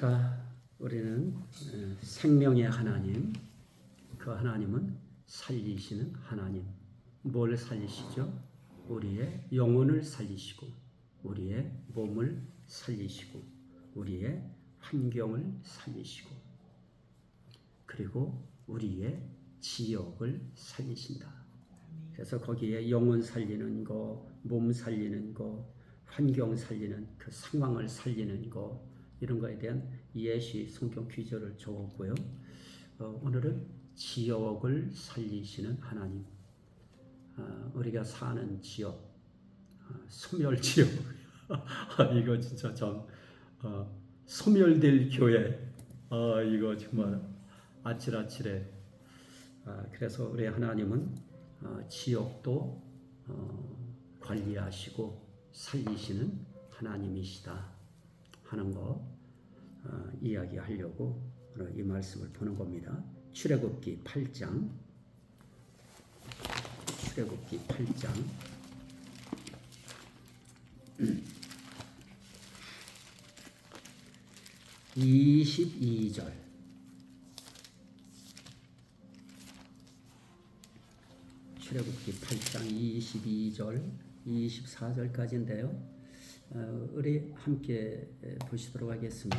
자, 우리는 생명의 하나님, 그 하나님은 살리시는 하나님. 뭘 살리시죠? 우리의 영혼을 살리시고, 우리의 몸을 살리시고, 우리의 환경을 살리시고, 그리고 우리의 지역을 살리신다. 그래서 거기에 영혼 살리는 거, 몸 살리는 거, 환경 살리는 그 상황을 살리는 거, 이런 거에 대한 예시 성경 귀절을 적었고요. 오늘은 지역을 살리시는 하나님. 우리가 사는 지역, 소멸 지역. 이거 진짜 참 소멸될 교회. 이거 정말 아찔아찔해. 그래서 우리 하나님은 지역도 관리하시고 살리시는 하나님이시다 하는 거 이야기하려고 이 말씀을 보는 겁니다. 출애굽기 8장 22절 출애굽기 8장 22절 24절까지인데요. 우리 함께 보시도록 하겠습니다.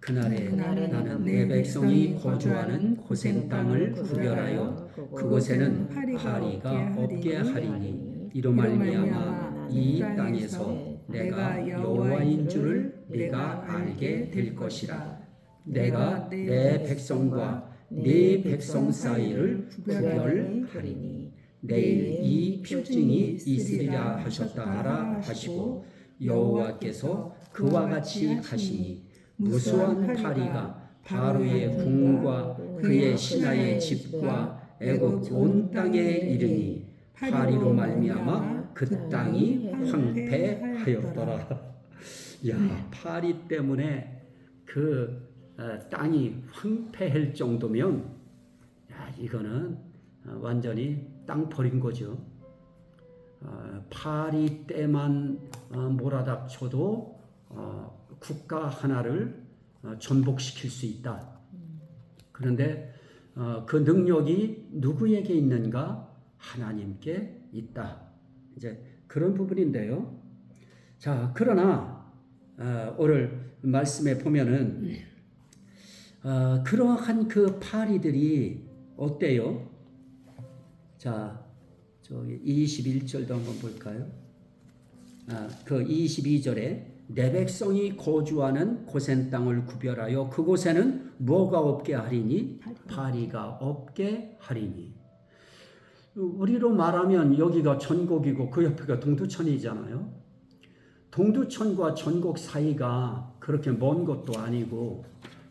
그날에 나는 내 백성이 거주하는 고센 땅을 구별하여 그곳에는 파리가 없게 하리니 이로 말미암아 이 땅에서 내가 여호와인 줄을 네가 알게 될 것이라. 내가 내 백성과 네 백성 사이를 구별하리니 내일 이 표징이 있으리라 하셨다 하라 하시고 여호와께서 그와 같이 하시니 무수한 파리가 바로의 궁과 그의 신하의 집과 애굽 온 땅에 이르니 파리로 말미암아 그 땅이 황폐하였더라. 야, 파리 때문에 그 땅이 황폐할 정도면 이거는 완전히 땅 버린 거죠. 파리 때만 몰아닥쳐도 국가 하나를 전복시킬 수 있다. 그런데 그 능력이 누구에게 있는가? 하나님께 있다. 이제 그런 부분인데요. 자, 그러나 오늘 말씀에 보면은 그러한 그 파리들이 어때요? 자, 저기 21절도 한번 볼까요? 그 22절에 내 백성이 거주하는 고센 땅을 구별하여 그곳에는 뭐가 없게 하리니? 파리가 없게 하리니. 우리로 말하면 여기가 전곡이고 그 옆에가 동두천이잖아요. 동두천과 전곡 사이가 그렇게 먼 것도 아니고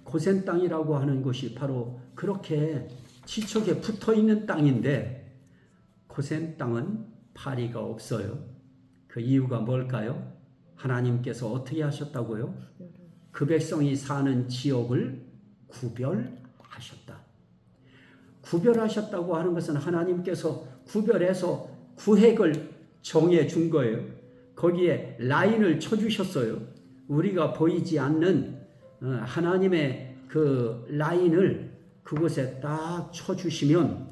고센 땅이라고 하는 것이 바로 그렇게 지척에 붙어 있는 땅인데 고센 땅은 파리가 없어요. 그 이유가 뭘까요? 하나님께서 어떻게 하셨다고요? 그 백성이 사는 지역을 구별하셨다. 구별하셨다고 하는 것은 하나님께서 구별해서 구획을 정해 준 거예요. 거기에 라인을 쳐주셨어요. 우리가 보이지 않는 하나님의 그 라인을 그곳에 딱 쳐주시면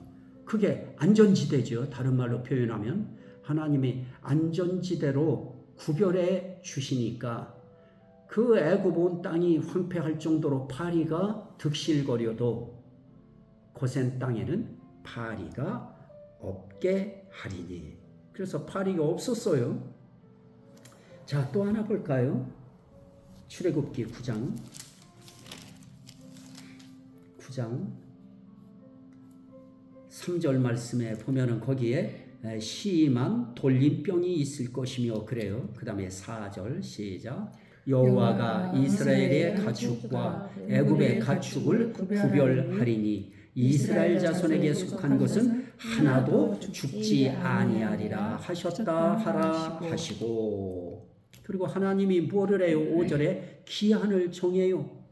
그게 안전지대죠. 다른 말로 표현하면 하나님이 안전지대로 구별해 주시니까 그 애굽 온 땅이 황폐할 정도로 파리가 득실거려도 고센 땅에는 파리가 없게 하리니. 그래서 파리가 없었어요. 자, 또 하나 볼까요? 출애굽기 9장 3절 말씀에 보면은 거기에 심한 돌림병이 있을 것이며 그래요. 그 다음에 4절 시작. 여호와가 이스라엘의 가축과 애굽의 가축을 구별하리니 이스라엘 자손에게 속한 것은 하나도 죽지 아니하리라 하셨다 하라 하시고. 그리고 하나님이 뭐를 해요? 5절에 기한을 정해요.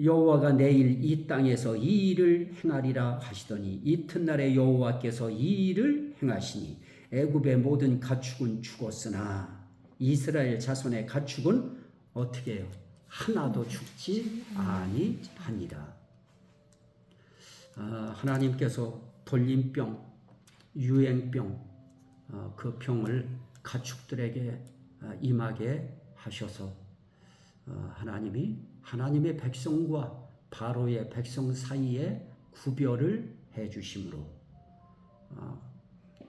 여호와가 내일 이 땅에서 이 일을 행하리라 하시더니 이튿날에 여호와께서 이 일을 행하시니 애굽의 모든 가축은 죽었으나 이스라엘 자손의 가축은 어떻게 해요? 하나도 죽지 아니하니라. 하나님께서 돌림병, 유행병, 그 병을 가축들에게 임하게 하셔서 하나님이 하나님의 백성과 바로의 백성 사이에 구별을 해 주심으로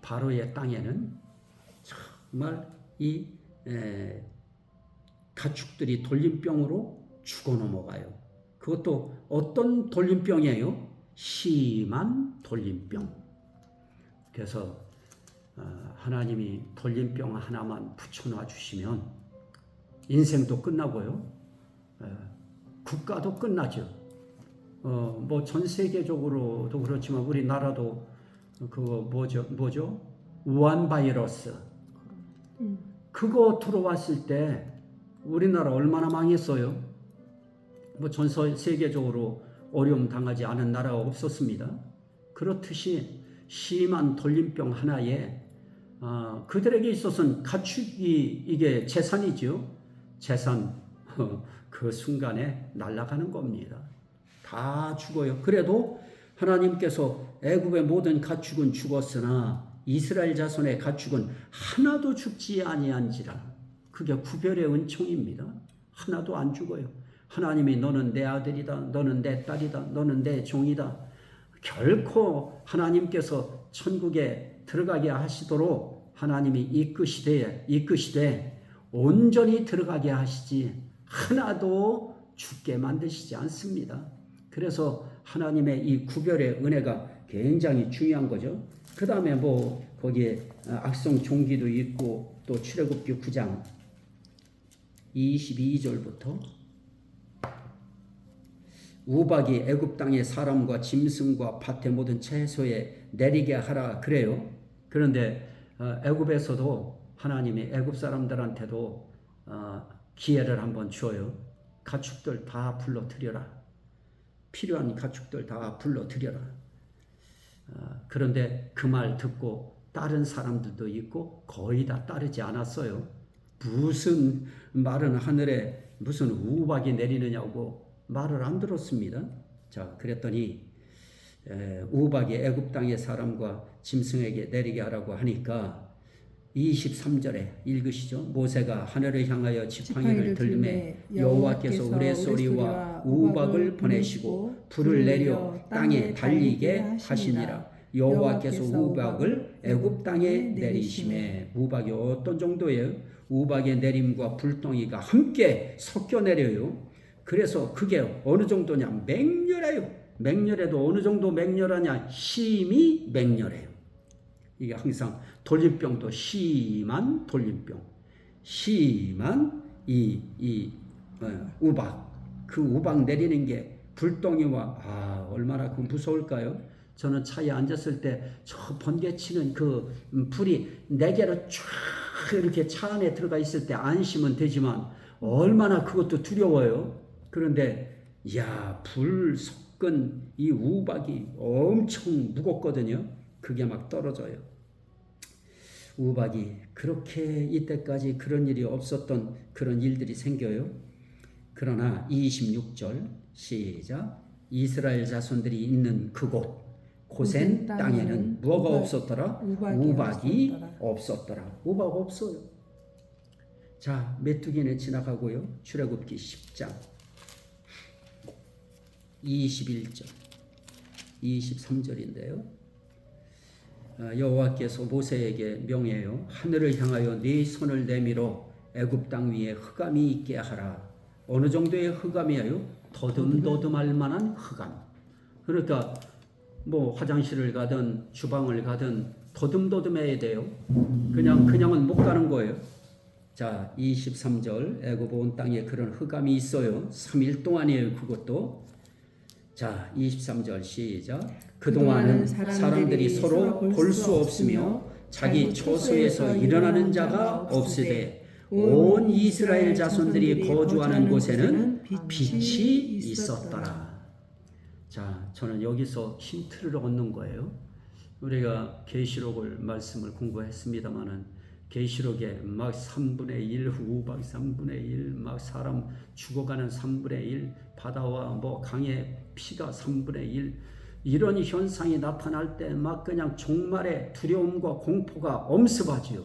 바로의 땅에는 정말 이 가축들이 돌림병으로 죽어 넘어가요. 그것도 어떤 돌림병이에요? 심한 돌림병. 그래서 하나님이 돌림병 하나만 붙여놔 주시면 인생도 끝나고요, 국가도 끝나죠. 뭐 전 세계적으로도 그렇지만 우리나라도 그거 뭐죠? 우한 바이러스. 그거 들어왔을 때 우리나라 얼마나 망했어요? 뭐 전 세계적으로 어려움 당하지 않은 나라가 없었습니다. 그렇듯이 심한 돌림병 하나에 그들에게 있어서는 가축이 이게 재산이죠. 재산 그 순간에 날아가는 겁니다. 다 죽어요. 그래도 하나님께서 애굽의 모든 가축은 죽었으나 이스라엘 자손의 가축은 하나도 죽지 아니한지라. 그게 구별의 은총입니다. 하나도 안 죽어요. 하나님이 너는 내 아들이다, 너는 내 딸이다, 너는 내 종이다. 결코 하나님께서 천국에 들어가게 하시도록 하나님이 이끄시되 온전히 들어가게 하시지 하나도 죽게 만드시지 않습니다. 그래서 하나님의 이 구별의 은혜가 굉장히 중요한 거죠. 그 다음에 뭐 거기에 악성 종기도 있고 또 출애굽기 9장 22절부터 우박이 애굽 땅의 사람과 짐승과 밭의 모든 채소에 내리게 하라 그래요. 그런데 애굽에서도 하나님이 애굽 사람들한테도 기회를 한번 줘요. 가축들 다 불러들여라. 필요한 가축들 다 불러들여라. 그런데 그 말 듣고 따른 사람들도 있고 거의 다 따르지 않았어요. 무슨 말은 하늘에 무슨 우박이 내리느냐고 말을 안 들었습니다. 자, 그랬더니 우박이 애굽 땅의 사람과 짐승에게 내리게 하라고 하니까 23절에 읽으시죠. 모세가 하늘을 향하여 지팡이를 들매 여호와께서 우레소리와 우박을 보내시고 불을 내려 땅에 달리게 하시니라. 여호와께서 우박을 애굽 땅에 내리심에. 우박이 어떤 정도예요? 우박의 내림과 불덩이가 함께 섞여 내려요. 그래서 그게 어느 정도냐? 맹렬해요. 맹렬해도 어느 정도 맹렬하냐? 심히 맹렬해요. 이게 항상 돌림병도 심한 돌림병, 심한 우박. 그 우박 내리는 게 불덩이와 얼마나 그 무서울까요? 저는 차에 앉았을 때 저 번개치는 그 불이 내게로 쫙 이렇게 차 안에 들어가 있을 때 안심은 되지만 얼마나 그것도 두려워요. 그런데 불 섞은 이 우박이 엄청 무겁거든요. 그게 막 떨어져요. 우박이 그렇게 이때까지 그런 일이 없었던 그런 일들이 생겨요. 그러나 26절 시작. 이스라엘 자손들이 있는 그곳 고센 땅에는 뭐가 없었더라? 우박이 없었더라. 우박 없어요. 자, 메뚜기는 지나가고요. 출애굽기 10장 21절 23절인데요. 여호와께서 모세에게 명해요. 하늘을 향하여 네 손을 내밀어 애굽 땅 위에 흑암이 있게 하라. 어느 정도의 흑암이에요? 더듬더듬할 만한 흑암. 그러니까 뭐 화장실을 가든 주방을 가든 더듬더듬해야 돼요. 그냥은 못 가는 거예요. 자, 23절 애굽 온 땅에 그런 흑암이 있어요. 3일 동안이에요. 그것도. 자, 23절 시작. 그동안은 사람들이 서로 볼 수 없으며 자기 처소에서 일어나는 자가 없으되 온 이스라엘 자손들이 거주하는 곳에는 빛이 있었더라. 자, 저는 여기서 힌트를 얻는 거예요. 우리가 계시록을 말씀을 공부했습니다마는 계시록에 막 3분의 1 우박 3분의 1 막 사람 죽어가는 3분의 1 바다와 뭐 강의 피가 3분의 1 이런 현상이 나타날 때 막 그냥 종말의 두려움과 공포가 엄습하지요.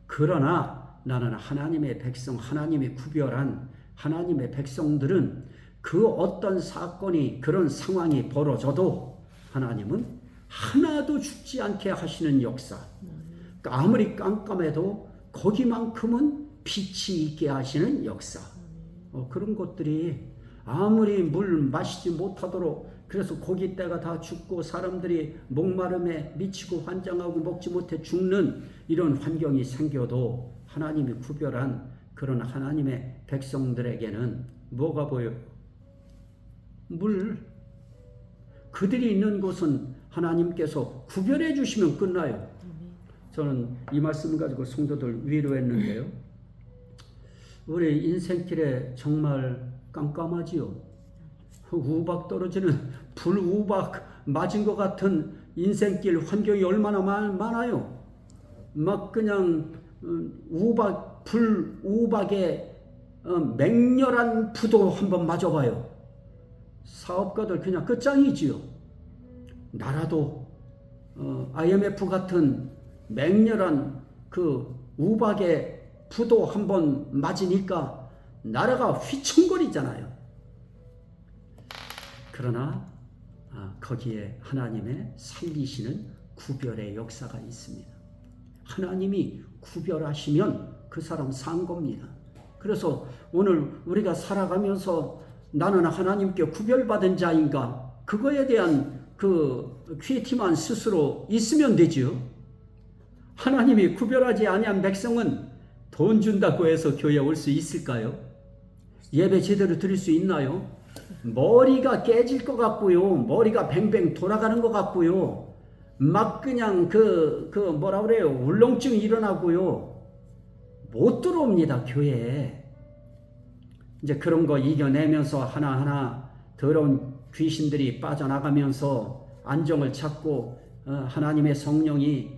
그러나 나는 하나님의 백성, 하나님이 구별한 하나님의 백성들은 그 어떤 사건이 그런 상황이 벌어져도 하나님은 하나도 죽지 않게 하시는 역사. 아무리 깜깜해도 거기만큼은 빛이 있게 하시는 역사. 그런 것들이 아무리 물 마시지 못하도록 그래서 고기 떼가 다 죽고 사람들이 목마름에 미치고 환장하고 먹지 못해 죽는 이런 환경이 생겨도 하나님이 구별한 그런 하나님의 백성들에게는 뭐가 보여요? 물. 그들이 있는 곳은 하나님께서 구별해 주시면 끝나요. 저는 이 말씀을 가지고 성도들 위로했는데요. 우리 인생길에 정말 깜깜하지요. 우박 떨어지는 불우박 맞은 것 같은 인생길 환경이 얼마나 많아요. 막 그냥 불우박에 맹렬한 부도 한번 맞아봐요. 사업가들 그냥 끝장이지요. 나라도 IMF 같은 맹렬한 그 우박의 부도 한번 맞으니까 나라가 휘청거리잖아요. 그러나 거기에 하나님의 살리시는 구별의 역사가 있습니다. 하나님이 구별하시면 그 사람 산 겁니다. 그래서 오늘 우리가 살아가면서 나는 하나님께 구별받은 자인가? 그거에 대한 그 퀴티만 스스로 있으면 되죠. 하나님이 구별하지 아니한 백성은 돈 준다고 해서 교회에 올 수 있을까요? 예배 제대로 드릴 수 있나요? 머리가 깨질 것 같고요. 머리가 뱅뱅 돌아가는 것 같고요. 막 그냥 뭐라 그래요? 울렁증이 일어나고요. 못 들어옵니다, 교회에. 이제 그런 거 이겨내면서 하나하나 더러운 귀신들이 빠져나가면서 안정을 찾고 하나님의 성령이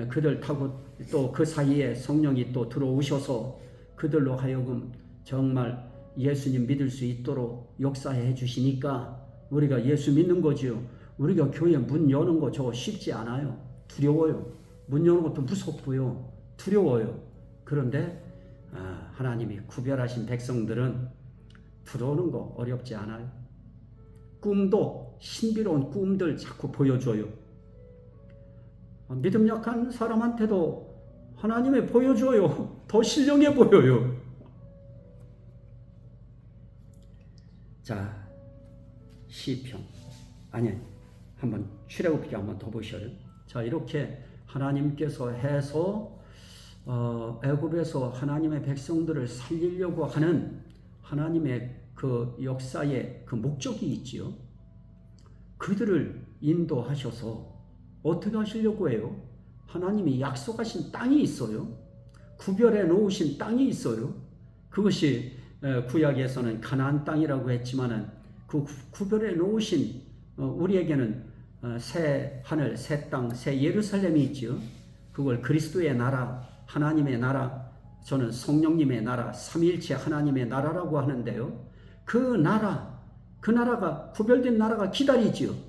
그들 타고 또 그 사이에 성령이 또 들어오셔서 그들로 하여금 정말 예수님 믿을 수 있도록 역사해 주시니까 우리가 예수 믿는 거지요. 우리가 교회 문 여는 거 저거 쉽지 않아요. 두려워요. 문 여는 것도 무섭고요. 두려워요. 그런데 하나님이 구별하신 백성들은 들어오는 거 어렵지 않아요. 꿈도 신비로운 꿈들 자꾸 보여줘요. 믿음 약한 사람한테도 하나님이 보여줘요. 더 신령해 보여요. 자, 시편. 아니, 한번 출애굽기 한번 더 보셔요. 자, 이렇게 하나님께서 해서 애굽에서 하나님의 백성들을 살리려고 하는 하나님의 그 역사의 그 목적이 있지요. 그들을 인도하셔서 어떻게 하시려고 해요? 하나님이 약속하신 땅이 있어요. 구별해 놓으신 땅이 있어요. 그것이 구약에서는 가나안 땅이라고 했지만은 그 구별해 놓으신 우리에게는 새 하늘, 새 땅, 새 예루살렘이 있죠. 그걸 그리스도의 나라, 하나님의 나라, 저는 성령님의 나라, 삼위일체 하나님의 나라라고 하는데요. 그 나라가 구별된 나라가 기다리지요.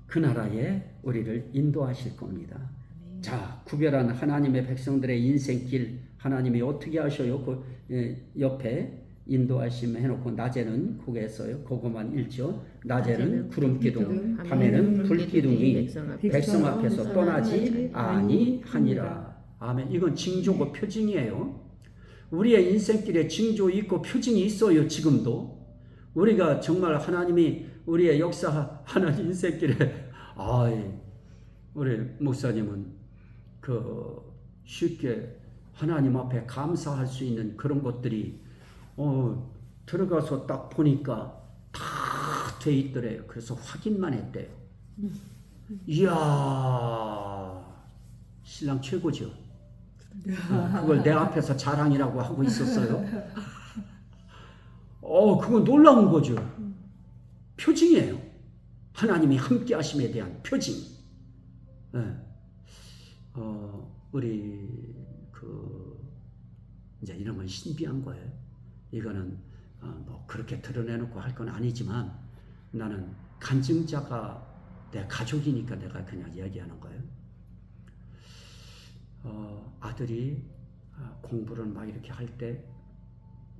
그 나라에 우리를 인도하실 겁니다. 자, 구별한 하나님의 백성들의 인생길 하나님이 어떻게 하셔요? 그 옆에 인도하심 해놓고 낮에는 거기에서요. 그거만 읽죠. 낮에는 구름기둥, 밤에는 불기둥이 백성 앞에서 떠나지 아니하니라. 아멘. 이건 징조고 표징이에요. 우리의 인생길에 징조 있고 표징이 있어요. 지금도 우리가 정말 하나님이 우리의 역사하는 인생길에 우리 목사님은 쉽게 하나님 앞에 감사할 수 있는 그런 것들이 들어가서 딱 보니까 다 돼 있더래요. 그래서 확인만 했대요. 이야, 신랑 최고죠. 그걸 내 앞에서 자랑이라고 하고 있었어요. 그건 놀라운 거죠. 표징이에요. 하나님이 함께 하심에 대한 표징. 우리 이제 이런 건 신비한 거예요. 이거는 뭐 그렇게 드러내놓고 할 건 아니지만 나는 간증자가 내 가족이니까 내가 그냥 이야기하는 거예요. 아들이 공부를 막 이렇게 할 때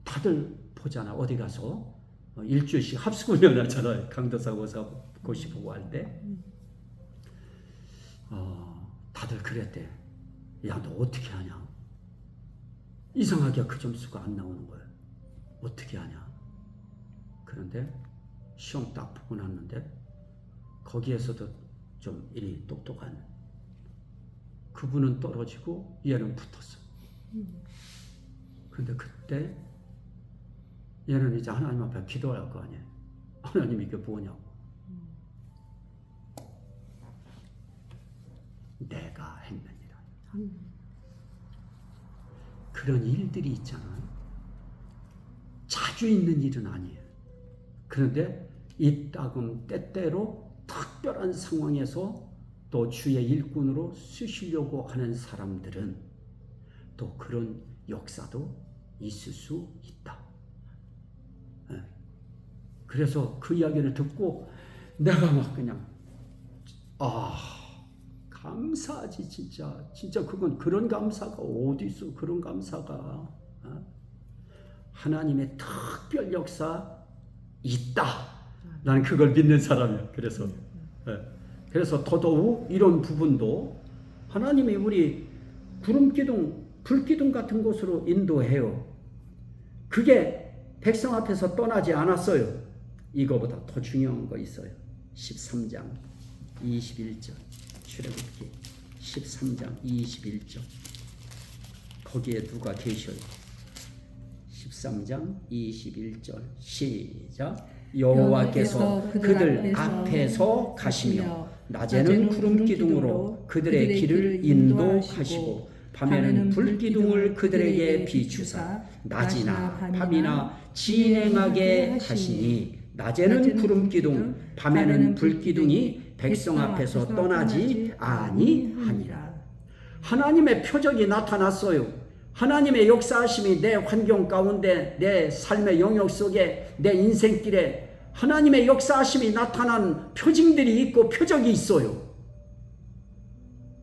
다들 보잖아. 어디 가서 일주일씩 합숙훈련 하잖아요. 강도사 고사 고시 보고 할 때 다들 그랬대. 야, 너 어떻게 하냐? 이상하게 그 점수가 안 나오는 거예요. 어떻게 하냐? 그런데 시험 딱 보고 났는데 거기에서도 좀 일이 똑똑한 그분은 떨어지고 얘는 붙었어. 근데 그때 얘는 이제 하나님 앞에 기도할 거 아니에요. 하나님 이게 뭐냐고. 내가 했느니라. 그런 일들이 있잖아요. 자주 있는 일은 아니에요. 그런데 이따금 때때로 특별한 상황에서 또 주의 일꾼으로 쓰시려고 하는 사람들은 또 그런 역사도 있을 수 있다. 그래서 그 이야기를 듣고 내가 막 그냥 감사하지 진짜 그건 그런 감사가 어디 있어. 그런 감사가 하나님의 특별 역사 있다. 나는 그걸 믿는 사람이야. 그래서 더더욱 이런 부분도 하나님이 우리 구름기둥, 불기둥 같은 곳으로 인도해요. 그게 백성 앞에서 떠나지 않았어요. 이거보다 더 중요한 거 있어요. 13장 21절 출애굽기 13장 21절 거기에 누가 계셔요? 13장 21절 시작. 여호와께서 그들 앞에서 가시며 낮에는 구름기둥으로 그들의 길을 인도하시고 밤에는 불기둥을 그들에게 비추사 낮이나 밤이나 진행하게 하시니 낮에는 구름기둥 밤에는 불기둥이 백성 앞에서 떠나지 아니하니라. 하나님의 표적이 나타났어요. 하나님의 역사하심이 내 환경 가운데 내 삶의 영역 속에 내 인생길에 하나님의 역사하심이 나타난 표징들이 있고 표적이 있어요.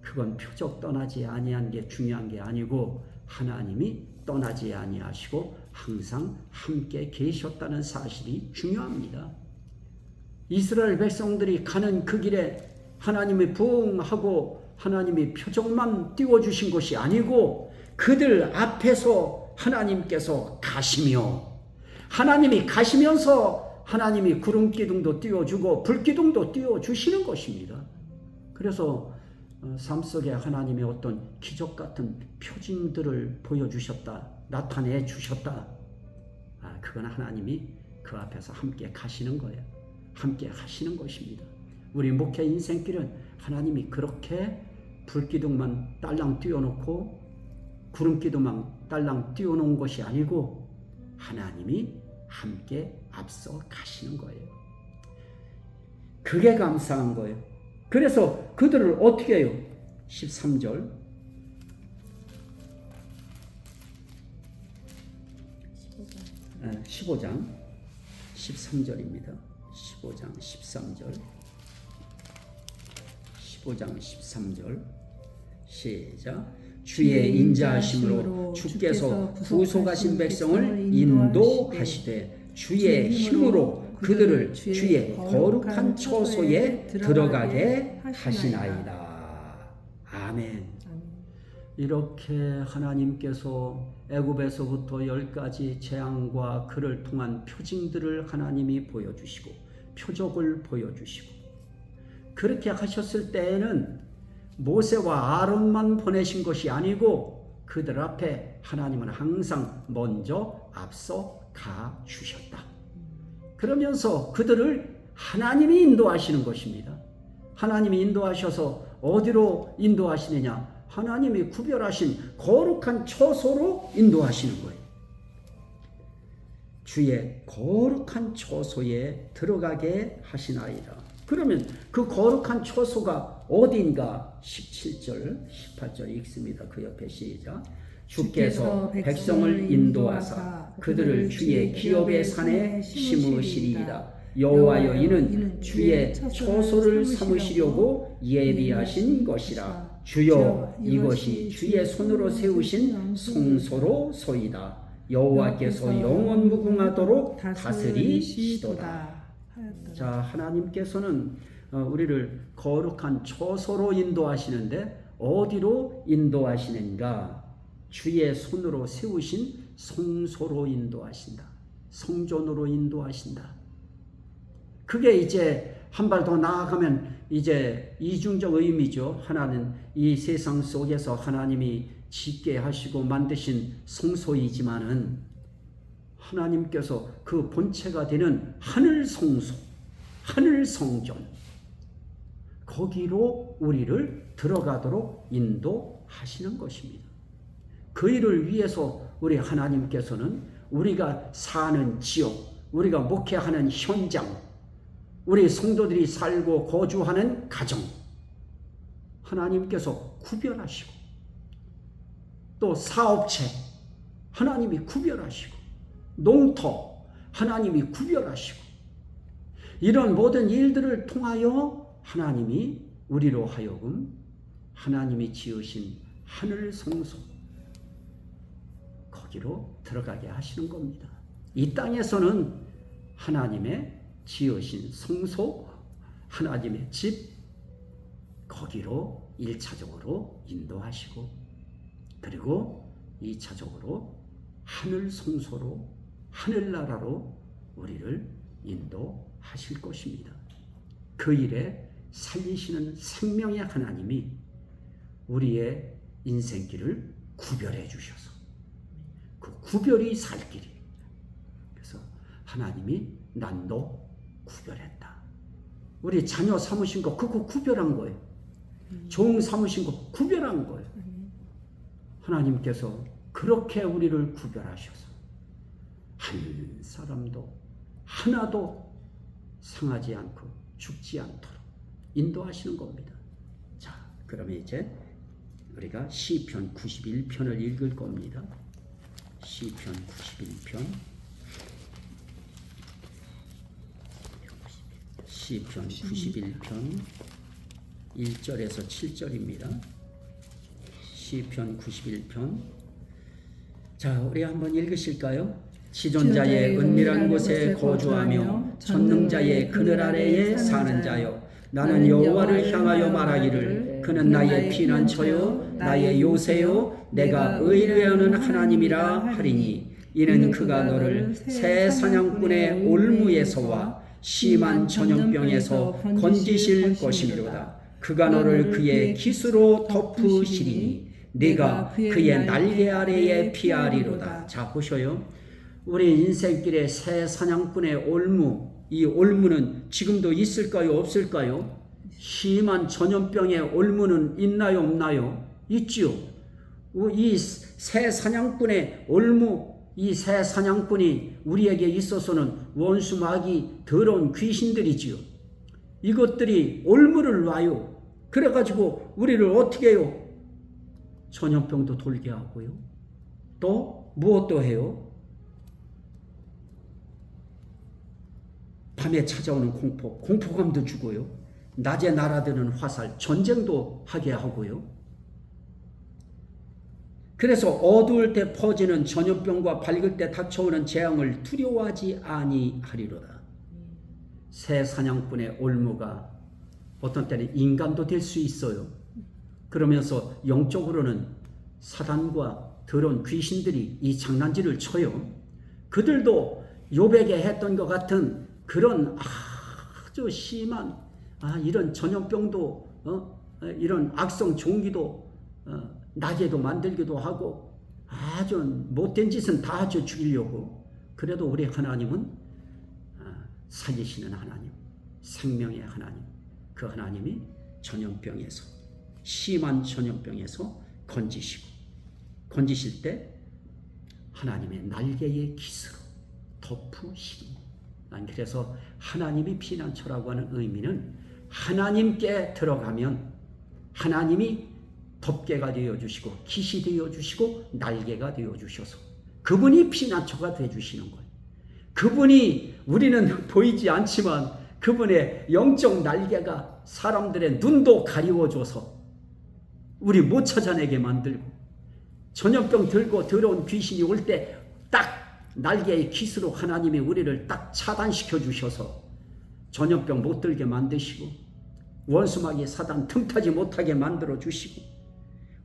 그건 표적 떠나지 아니한 게 중요한 게 아니고 하나님이 떠나지 아니하시고 항상 함께 계셨다는 사실이 중요합니다. 이스라엘 백성들이 가는 그 길에 하나님이 부응하고 하나님이 표적만 띄워주신 것이 아니고 그들 앞에서 하나님께서 가시며 하나님이 가시면서 하나님이 구름기둥도 띄워주고 불기둥도 띄워주시는 것입니다. 그래서 삶 속에 하나님의 어떤 기적 같은 표징들을 보여주셨다, 나타내 주셨다. 그건 하나님이 그 앞에서 함께 가시는 거예요. 함께 하시는 것입니다. 우리 목회 인생길은 하나님이 그렇게 불기둥만 딸랑 띄워놓고 구름기둥만 딸랑 띄워놓은 것이 아니고 하나님이 함께 앞서 가시는 거예요. 그게 감사한 거예요. 그래서 그들을 어떻게 해요? 13절 15장 13절입니다. 15장 13절 15장 13절 시작. 주의 인자하심으로 주께서 구속하신 백성을 인도하시되 주의 힘으로 그들을 주의 거룩한 처소에 들어가게 하시나이다. 아멘. 이렇게 하나님께서 애굽에서부터 10가지 재앙과 그를 통한 표징들을 하나님이 보여주시고 표적을 보여주시고 그렇게 하셨을 때에는 모세와 아론만 보내신 것이 아니고 그들 앞에 하나님은 항상 먼저 앞서 가 주셨다. 그러면서 그들을 하나님이 인도하시는 것입니다. 하나님이 인도하셔서 어디로 인도하시느냐? 하나님이 구별하신 거룩한 처소로 인도하시는 거예요. 주의 거룩한 처소에 들어가게 하시나이다. 그러면 그 거룩한 초소가 어딘가 17절 18절 읽습니다. 그 옆에 시작. 주께서 백성을 인도하사 그들을 주의 기업의 산에 심으시리이다. 여호와여 이는 주의 초소를 삼으시려고 예비하신 것이라. 주여 이것이 주의 손으로 세우신 성소로소이다. 여호와께서 영원 무궁하도록 다스리시도다. 자, 하나님께서는 우리를 거룩한 초소로 인도하시는데 어디로 인도하시는가? 주의 손으로 세우신 성소로 인도하신다. 성전으로 인도하신다. 그게 이제 한 발 더 나아가면 이제 이중적 의미죠. 하나는 이 세상 속에서 하나님이 짓게 하시고 만드신 성소이지만은 하나님께서 그 본체가 되는 하늘 성소, 하늘 성전, 거기로 우리를 들어가도록 인도하시는 것입니다. 그 일을 위해서 우리 하나님께서는 우리가 사는 지역, 우리가 목회하는 현장, 우리 성도들이 살고 거주하는 가정, 하나님께서 구별하시고, 또 사업체 하나님이 구별하시고, 농토 하나님이 구별하시고, 이런 모든 일들을 통하여 하나님이 우리로 하여금 하나님이 지으신 하늘 성소, 거기로 들어가게 하시는 겁니다. 이 땅에서는 하나님의 지으신 성소, 하나님의 집, 거기로 1차적으로 인도하시고, 그리고 2차적으로 하늘 성소로, 하늘나라로 우리를 인도하실 것입니다. 그 일에 살리시는 생명의 하나님이 우리의 인생길을 구별해 주셔서 그 구별이 살 길이, 그래서 하나님이 난도 구별했다. 우리 자녀 삼으신 거 그거 구별한 거예요. 종 삼으신 거 구별한 거예요. 하나님께서 그렇게 우리를 구별하셔서 한 사람도 하나도 상하지 않고 죽지 않도록 인도하시는 겁니다. 자, 그러면 이제 우리가 시편 91편을 읽을 겁니다. 시편 91편, 시편 91편 1절에서 7절입니다. 시편 91편. 자, 우리 한번 읽으실까요? 지존자의 은밀한 곳에 거주하며 전능자의 그늘 아래에 사는 자여, 나는 여호와를 향하여 말하기를 그는 나의 피난처요 나의 요새요 내가 의뢰하는 하나님이라 하리니, 이는 그가 너를 새 사냥꾼의 올무에서와 심한 전염병에서 건지실 것이미로다. 그가 너를 그의 깃으로 덮으시리니 네가 그의 날개 아래에 피하리로다. 자, 보셔요. 우리 인생길에 새 사냥꾼의 올무, 이 올무는 지금도 있을까요? 없을까요? 심한 전염병의 올무는 있나요? 없나요? 있지요. 이 새 사냥꾼의 올무, 이 새 사냥꾼이 우리에게 있어서는 원수, 마귀, 더러운 귀신들이지요. 이것들이 올무를 놔요. 그래가지고 우리를 어떻게 해요? 전염병도 돌게 하고요. 또 무엇도 해요? 밤에 찾아오는 공포감도 주고요. 낮에 날아드는 화살, 전쟁도 하게 하고요. 그래서 어두울 때 퍼지는 전염병과 밝을 때 닥쳐오는 재앙을 두려워하지 아니하리로다. 새 사냥꾼의 올무가 어떤 때는 인간도 될 수 있어요. 그러면서 영적으로는 사단과 더러운 귀신들이 이 장난질을 쳐요. 그들도 욥에게 했던 것 같은 그런 아주 심한 이런 전염병도 이런 악성 종기도 나게도 만들기도 하고 아주 못된 짓은 다 하죠. 죽이려고. 그래도 우리 하나님은 살리시는 하나님, 생명의 하나님, 그 하나님이 전염병에서, 심한 전염병에서 건지실 때 하나님의 날개의 깃으로 덮으시니, 그래서 하나님이 피난처라고 하는 의미는 하나님께 들어가면 하나님이 덮개가 되어주시고 깃이 되어주시고 날개가 되어주셔서 그분이 피난처가 되어주시는 거예요. 그분이 우리는 보이지 않지만 그분의 영적 날개가 사람들의 눈도 가리워줘서 우리 못 찾아내게 만들고 전염병 들고 들어온 귀신이 올 때 딱 날개의 깃으로 하나님이 우리를 딱 차단시켜 주셔서 전염병 못 들게 만드시고 원수마귀 사단 틈타지 못하게 만들어 주시고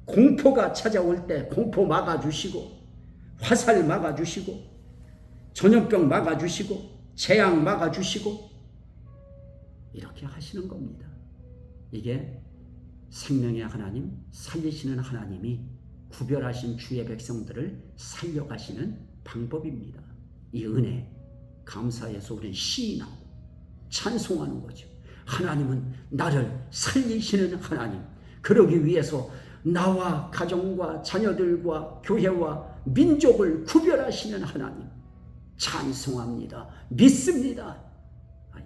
공포가 찾아올 때 공포 막아주시고 화살 막아주시고 전염병 막아주시고 재앙 막아주시고 이렇게 하시는 겁니다. 이게 생명의 하나님, 살리시는 하나님이 구별하신 주의 백성들을 살려가시는 방법입니다. 이 은혜 감사해서 우리는 시인하고 찬송하는 거죠. 하나님은 나를 살리시는 하나님, 그러기 위해서 나와 가정과 자녀들과 교회와 민족을 구별하시는 하나님 찬송합니다. 믿습니다.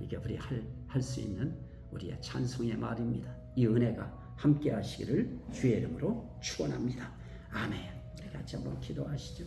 이게 우리 할 수 있는 우리의 찬송의 말입니다. 이 은혜가 함께 하시기를 주의 이름으로 축원합니다. 아멘. 우리 같이 한번 기도하시죠.